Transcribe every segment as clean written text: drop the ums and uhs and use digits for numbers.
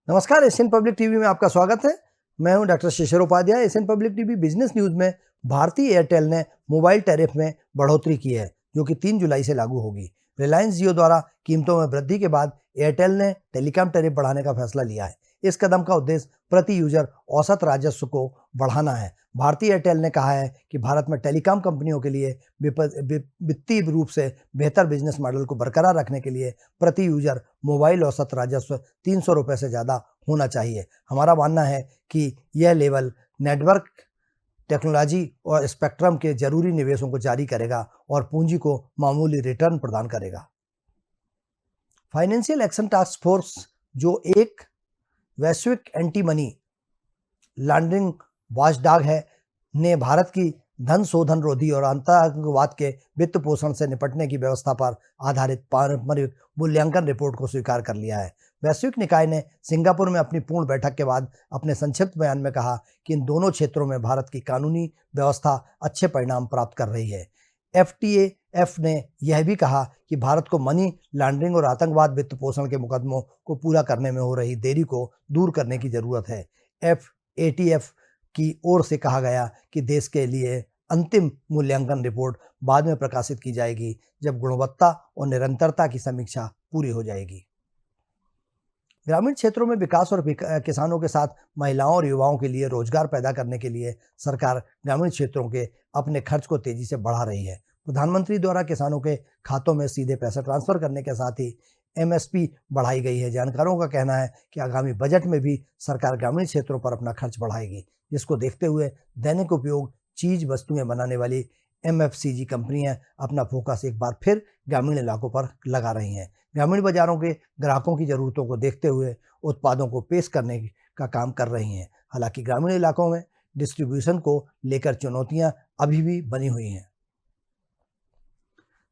नमस्कार, Asian public TV में आपका स्वागत है। मैं हूं doctor Shishir Upadhyay. Asian public TV business news में भारतीय एयरटेल ने मोबाइल टैरिफ में बढ़ोतरी की है, जो कि 3 जुलाई से लागू होगी। रिलायंस जियो द्वारा कीमतों में वृद्धि के बाद एयरटेल ने टेलीकॉम टैरिफ बढ़ाने का फैसला लिया है। इस कदम का उद्देश्य प्रति यूजर औसत राजस्व को बढ़ाना है। भारतीय एयरटेल ने कहा है कि भारत में टेलीकॉम कंपनियों के लिए वित्तीय रूप से बेहतर बिजनेस मॉडल को बरकरार रखने के लिए प्रति यूजर मोबाइल औसत राजस्व 300 रुपये से ज़्यादा होना चाहिए। हमारा मानना है कि यह लेवल नेटवर्क टेक्नोलॉजी और स्पेक्ट्रम के जरूरी निवेशों को जारी करेगा और पूंजी को मामूली रिटर्न प्रदान करेगा। फाइनेंशियल एक्शन टास्क फोर्स, जो एक वैश्विक एंटी मनी लॉन्ड्रिंग वॉचडॉग है, ने भारत की धन शोधन रोधी और आतंकवाद के वित्त पोषण से निपटने की व्यवस्था पर आधारित पारंपरिक मूल्यांकन रिपोर्ट को स्वीकार कर लिया है। वैश्विक निकाय ने सिंगापुर में अपनी पूर्ण बैठक के बाद अपने संक्षिप्त बयान में कहा कि इन दोनों क्षेत्रों में भारत की कानूनी व्यवस्था अच्छे परिणाम प्राप्त कर रही है। FATF ने यह भी कहा कि भारत को मनी लॉन्ड्रिंग और आतंकवाद वित्त पोषण के मुकदमों को पूरा करने में हो रही देरी को दूर करने की जरूरत है। FATF की ओर से कहा गया कि देश के लिए अंतिम मूल्यांकन रिपोर्ट बाद में प्रकाशित की जाएगी, जब गुणवत्ता और निरंतरता की समीक्षा पूरी हो जाएगी। ग्रामीण क्षेत्रों में विकास और किसानों के साथ महिलाओं और युवाओं के लिए रोजगार पैदा करने के लिए सरकार ग्रामीण क्षेत्रों के अपने खर्च को तेजी से बढ़ा रही है। प्रधानमंत्री द्वारा किसानों के खातों में सीधे पैसा ट्रांसफर करने के साथ ही MSP बढ़ाई गई है। जानकारों का कहना है कि आगामी बजट में भी सरकार ग्रामीण क्षेत्रों पर अपना खर्च बढ़ाएगी, जिसको देखते हुए दैनिक उपयोग चीज वस्तुएं बनाने वाली MFCG कंपनियां अपना फोकस एक बार फिर ग्रामीण इलाकों पर लगा रही हैं। ग्रामीण बाजारों के ग्राहकों की जरूरतों को देखते हुए उत्पादों को पेश करने का काम कर रही हैं। हालांकि ग्रामीण इलाकों में डिस्ट्रीब्यूशन को लेकर चुनौतियां अभी भी बनी हुई हैं।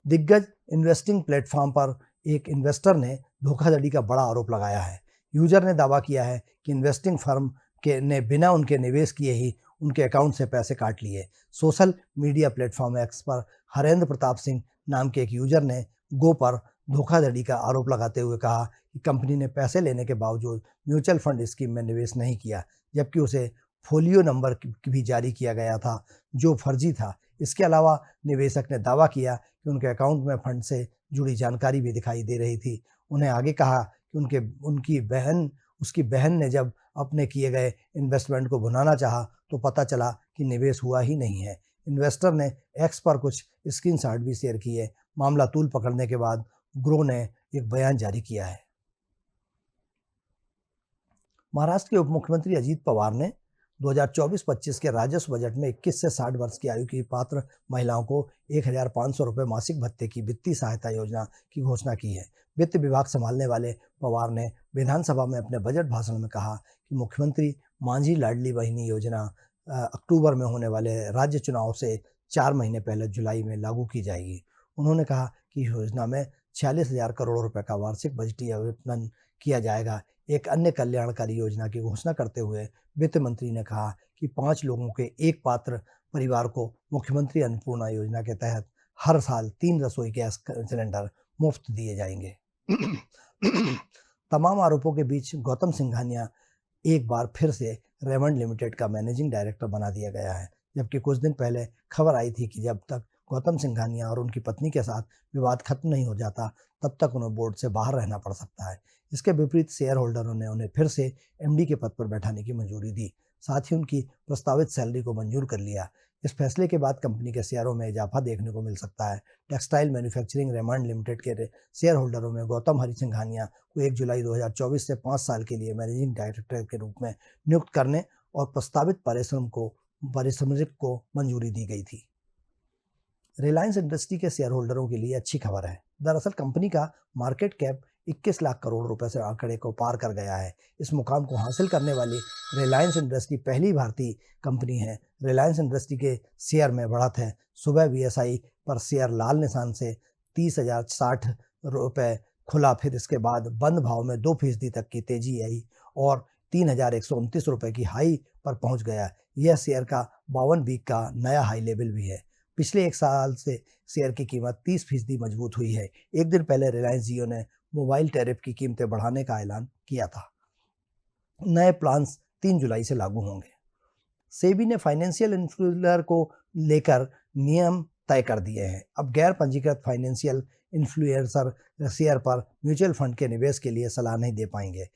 दिग्गज इन्वेस्टिंग प्लेटफॉर्म पर एक इन्वेस्टर ने धोखाधड़ी का बड़ा आरोप लगाया है। यूजर ने दावा किया है कि इन्वेस्टिंग फर्म ने बिना उनके निवेश किए ही उनके अकाउंट से पैसे काट लिए। सोशल मीडिया प्लेटफॉर्म एक्स पर हरेंद्र प्रताप सिंह नाम के एक यूजर ने गो पर धोखाधड़ी का आरोप लगाते हुए कहा कि कंपनी ने पैसे लेने के बावजूद म्यूचुअल फंड स्कीम में निवेश नहीं किया, जबकि उसे फोलियो नंबर भी जारी किया गया था, जो फर्जी था। इसके अलावा निवेशक ने दावा किया कि उनके अकाउंट में फंड से जुड़ी जानकारी भी दिखाई दे रही थी। उन्हें आगे कहा कि उसकी बहन ने जब अपने किए गए इन्वेस्टमेंट को भुनाना चाहा तो पता चला कि निवेश हुआ ही नहीं है। इन्वेस्टर ने एक्स पर कुछ स्क्रीनशॉट भी शेयर किए। मामला तूल पकड़ने के बाद ग्रो ने एक बयान जारी किया है। महाराष्ट्र के उप मुख्यमंत्री अजीत पवार ने 2024-25 के राजस्व बजट में 21 से 60 वर्ष की आयु की पात्र महिलाओं को 1,500 रुपये मासिक भत्ते की वित्तीय सहायता योजना की घोषणा की है। वित्त विभाग संभालने वाले पवार ने विधानसभा में अपने बजट भाषण में कहा कि मुख्यमंत्री मांझी लाडली बहिनी योजना अक्टूबर में होने वाले राज्य चुनाव से 4 महीने पहले जुलाई में लागू की जाएगी। उन्होंने कहा कि योजना में 46,000 करोड़ रुपए का वार्षिक बजटीय आवंटन किया जाएगा। एक अन्य कल्याणकारी योजना की घोषणा करते हुए वित्त मंत्री ने कहा कि 5 लोगों के एक पात्र परिवार को मुख्यमंत्री अन्नपूर्णा योजना के तहत हर साल 3 रसोई गैस सिलेंडर मुफ्त दिए जाएंगे। तमाम आरोपों के बीच गौतम सिंघानिया एक बार फिर से रेमंड लिमिटेड का मैनेजिंग डायरेक्टर बना दिया गया है, जबकि कुछ दिन पहले खबर आई थी कि जब तक गौतम सिंघानिया और उनकी पत्नी के साथ विवाद खत्म नहीं हो जाता, तब तक उन्हें बोर्ड से बाहर रहना पड़ सकता है। इसके विपरीत शेयर होल्डरों ने उन्हें फिर से MD के पद पर बैठाने की मंजूरी दी, साथ ही उनकी प्रस्तावित सैलरी को मंजूर कर लिया। इस फैसले के बाद कंपनी के शेयरों में इजाफा देखने को मिल सकता है। टेक्सटाइल मैन्युफैक्चरिंग रेमंड लिमिटेड के शेयर होल्डरों में गौतम हरि सिंघानिया को 1 जुलाई 2024 से 5 साल के लिए मैनेजिंग डायरेक्टर के रूप में नियुक्त करने और प्रस्तावित पारिश्रमिक को मंजूरी दी गई थी। रिलायंस इंडस्ट्री के शेयर होल्डरों के लिए अच्छी खबर है। दरअसल कंपनी का मार्केट कैप 21 लाख करोड़ रुपए से आंकड़े को पार कर गया है। इस मुकाम को हासिल करने वाली रिलायंस इंडस्ट्री पहली भारतीय कंपनी है। रिलायंस इंडस्ट्री के शेयर में बढ़त है। सुबह BSI पर शेयर लाल निशान से 30,060 रुपये खुला, फिर इसके बाद बंद भाव में 2% तक की तेजी आई और 3,129 रुपये की हाई पर पहुंच गया। यह शेयर का 52 वीक का नया हाई लेवल भी है। पिछले एक साल से शेयर की कीमत 30% मजबूत हुई है। एक दिन पहले रिलायंस जियो ने मोबाइल टैरिफ की कीमतें बढ़ाने का ऐलान किया था। नए प्लान्स 3 जुलाई से लागू होंगे। सेबी ने फाइनेंशियल इन्फ्लुएंसर को लेकर नियम तय कर दिए हैं। अब गैर पंजीकृत फाइनेंशियल इन्फ्लुएंसर शेयर पर म्यूचुअल फंड के निवेश के लिए सलाह नहीं दे पाएंगे।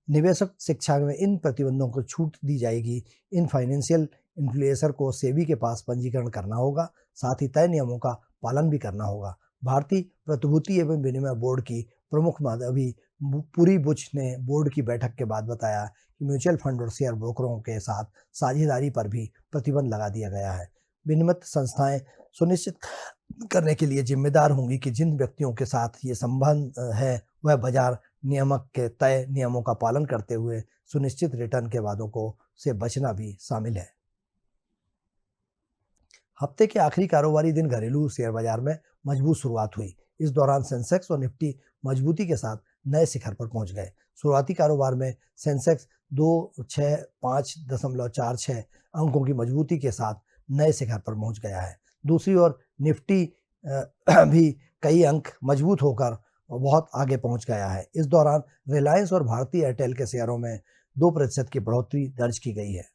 निवेशक शिक्षा में इन प्रतिबंधों को छूट दी जाएगी। इन फाइनेंशियल इन्फ्लुएंसर को सेबी के पास पंजीकरण करना होगा, साथ ही तय नियमों का पालन भी करना होगा। भारतीय प्रतिभूति एवं विनिमय बोर्ड की प्रमुख माधवी पुरी बुच ने बोर्ड की बैठक के बाद बताया कि म्यूचुअल फंड और शेयर ब्रोकरों के साथ साझेदारी पर भी प्रतिबंध लगा दिया गया है। विनियमित संस्थाएं सुनिश्चित करने के लिए जिम्मेदार होंगी कि जिन व्यक्तियों के साथ ये संबंध है वह बाजार नियामक के तय नियमों का पालन करते हुए सुनिश्चित रिटर्न के वादों को से बचना भी शामिल है। हफ्ते के आखिरी कारोबारी दिन घरेलू शेयर बाजार में मजबूत शुरुआत हुई। इस दौरान सेंसेक्स और निफ्टी मजबूती के साथ नए शिखर पर पहुंच गए। शुरुआती कारोबार में सेंसेक्स 265.46 अंकों की मजबूती के साथ नए शिखर पर पहुंच गया है। दूसरी ओर निफ्टी भी कई अंक मजबूत होकर बहुत आगे पहुंच गया है। इस दौरान रिलायंस और भारतीय एयरटेल के शेयरों में 2% की बढ़ोतरी दर्ज की गई है।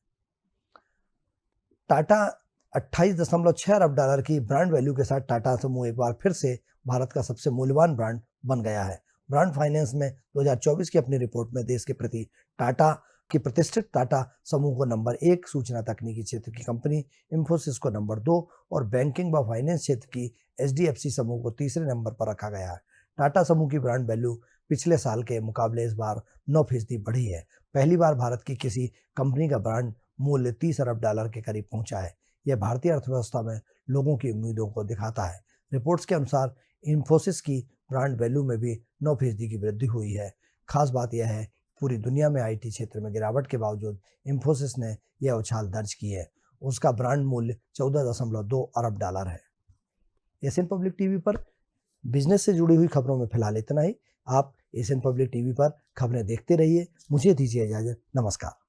टाटा 28.6 अरब डॉलर की ब्रांड वैल्यू के साथ टाटा समूह एक बार फिर से भारत का सबसे मूल्यवान ब्रांड बन गया है। ब्रांड फाइनेंस में 2024 की अपनी रिपोर्ट में देश के प्रति टाटा की प्रतिष्ठित टाटा समूह को नंबर 1, सूचना तकनीकी क्षेत्र की कंपनी इंफोसिस को नंबर 2 और बैंकिंग व फाइनेंस क्षेत्र की HDFC समूह को तीसरे नंबर पर रखा गया है। टाटा समूह की ब्रांड वैल्यू पिछले साल के मुकाबले इस बार 9% बढ़ी है। पहली बार भारत की किसी कंपनी का ब्रांड मूल्य 30 अरब डॉलर के करीब पहुंचा है। यह भारतीय अर्थव्यवस्था में लोगों की उम्मीदों को दिखाता है। रिपोर्ट्स के अनुसार इंफोसिस की ब्रांड वैल्यू में भी 9% की वृद्धि हुई है। खास बात यह है पूरी दुनिया में IT क्षेत्र में गिरावट के बावजूद इंफोसिस ने यह उछाल दर्ज की है। उसका ब्रांड मूल्य 14.2 अरब डॉलर है। एशियन पब्लिक टीवी पर बिजनेस से जुड़ी हुई खबरों में फिलहाल इतना ही। आप एशियन पब्लिक टीवी पर खबरें देखते रहिए। मुझे दीजिए इजाजत। नमस्कार।